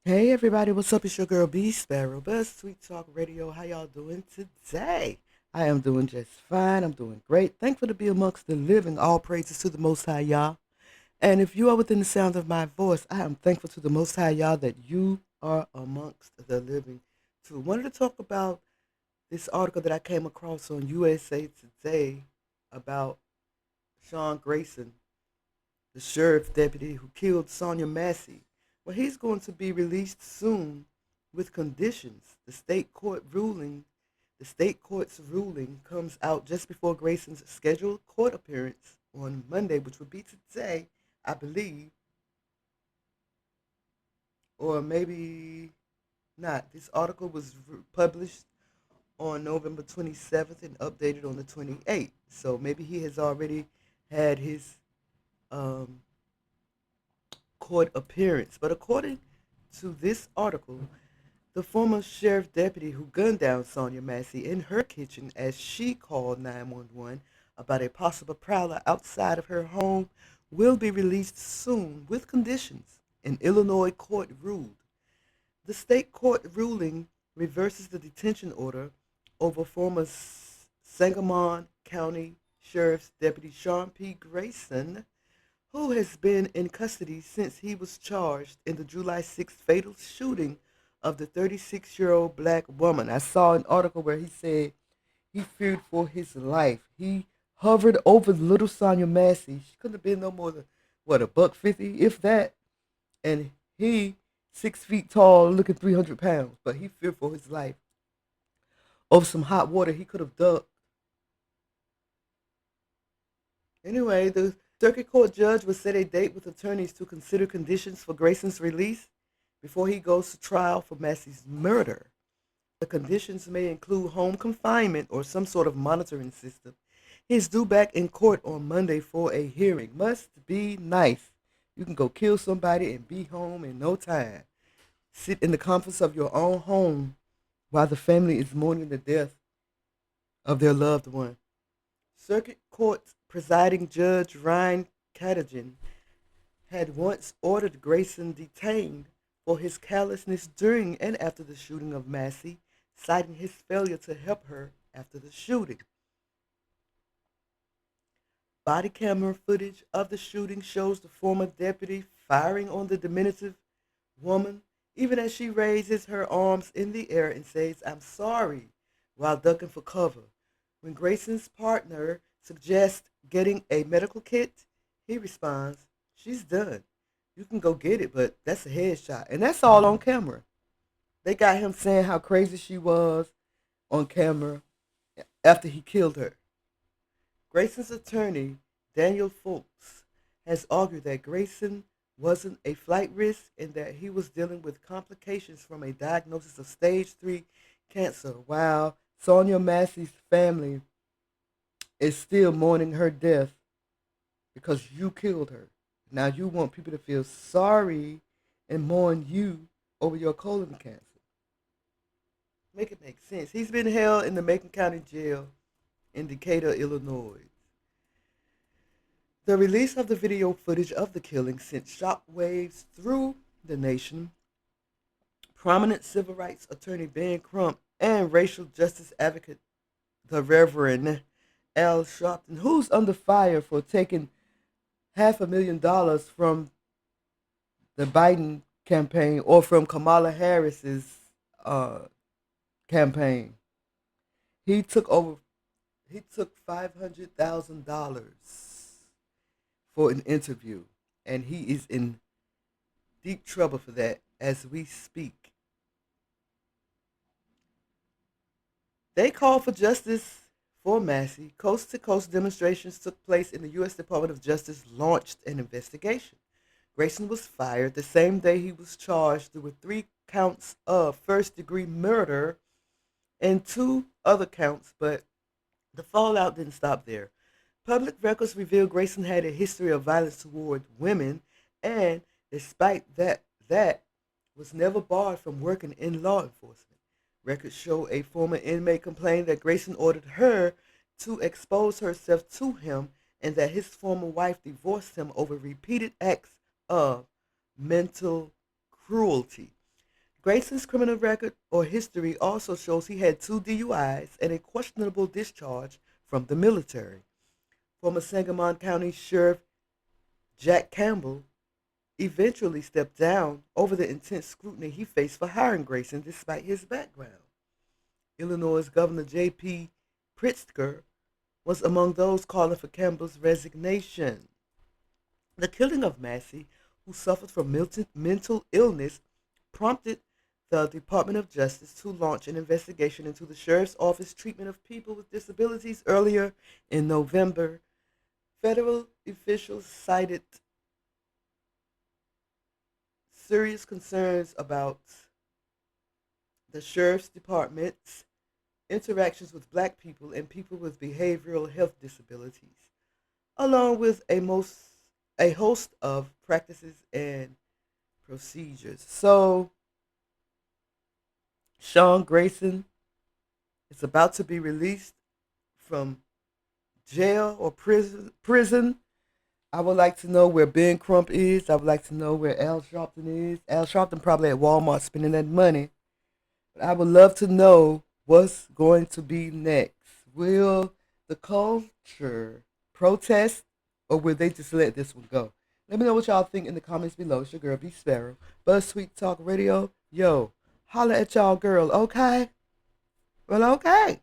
Hey everybody, what's up? It's your girl B Sparrow, BuzzzTweet Talk Radio. How y'all doing today? I am doing just fine. I'm doing great. Thankful to be amongst the living. All praises to the Most High Yah. And if you are within the sound of my voice, I am thankful to the Most High Yah that you are amongst the living too. Wanted to talk about this article that I came across on USA Today about Sean Grayson, the sheriff deputy who killed Sonia Massey. Well, he's going to be released soon with conditions. The state court's ruling comes out just before Grayson's scheduled court appearance on Monday, which would be today, I believe, or maybe not. This article was published on November 27th and updated on the 28th. So maybe he has already had his um, court appearance. But according to this article, the former sheriff deputy who gunned down Sonia Massey in her kitchen as she called 911 about a possible prowler outside of her home will be released soon with conditions, an Illinois court ruled. The state court ruling reverses the detention order over former Sangamon County Sheriff's Deputy SeanPGrayson, who has been in custody since he was charged in the July 6th fatal shooting of the 36-year-old black woman. I saw an article where he said he feared for his life. He hovered over little Sonia Massey. She couldn't have been no more than, what, a buck 50, if that. And he, 6 feet tall, looking 300 pounds, but he feared for his life. Over some hot water he could have ducked. Anyway, the circuit court judge will set a date with attorneys to consider conditions for Grayson's release before he goes to trial for Massey's murder. The conditions may include home confinement or some sort of monitoring system. He's due back in court on Monday for a hearing. Must be nice. You can go kill somebody and be home in no time. Sit in the comforts of your own home while the family is mourning the death of their loved one. Circuit Court presiding Judge Ryan Cadigan had once ordered Grayson detained for his callousness during and after the shooting of Massey, citing his failure to help her after the shooting. Body camera footage of the shooting shows the former deputy firing on the diminutive woman, even as she raises her arms in the air and says, "I'm sorry," while ducking for cover. When Grayson's partner suggests getting a medical kit, he responds, "She's done. You can go get it, but that's a headshot." And that's all on camera. They got him saying how crazy she was on camera after he killed her. Grayson's attorney, Daniel Folks, has argued that Grayson wasn't a flight risk and that he was dealing with complications from a diagnosis of stage 3 cancer, while Sonia Massey's family is still mourning her death because you killed her. Now you want people to feel sorry and mourn you over your colon cancer. Make it make sense. He's been held in the Macon County Jail in Decatur, Illinois. The release of the video footage of the killing sent shockwaves through the nation. Prominent civil rights attorney Ben Crump and racial justice advocate the Reverend Al Sharpton, who's under fire for taking $500,000 from the Biden campaign or from Kamala Harris's campaign. He took over. He took $500,000 for an interview, and he is in deep trouble for that as we speak. They called for justice for Massey. Coast to coast demonstrations took place, and the U.S. Department of Justice launched an investigation. Grayson was fired the same day he was charged with 3 counts of first degree murder and 2 other counts, but the fallout didn't stop there. Public records reveal Grayson had a history of violence toward women, and despite that was never barred from working in law enforcement. Records show a former inmate complained that Grayson ordered her to expose herself to him and that his former wife divorced him over repeated acts of mental cruelty. Grayson's criminal record or history also shows he had 2 DUIs and a questionable discharge from the military. Former Sangamon County Sheriff Jack Campbell eventually stepped down over the intense scrutiny he faced for hiring Grayson despite his background. Illinois Governor J.P. Pritzker was among those calling for Campbell's resignation. The killing of Massey, who suffered from mental illness, prompted the Department of Justice to launch an investigation into the sheriff's office treatment of people with disabilities earlier in November. Federal officials cited serious concerns about the sheriff's department's interactions with black people and people with behavioral health disabilities, along with a host of practices and procedures. So Sean Grayson is about to be released from jail or prison. I would like to know where Ben Crump is. I would like to know where Al Sharpton is. Al Sharpton probably at Walmart spending that money. But I would love to know what's going to be next. Will the culture protest or will they just let this one go? Let me know what y'all think in the comments below. It's your girl, B Sparrow. BuzzzTweet Talk Radio. Yo, holla at y'all girl, okay? Well, okay.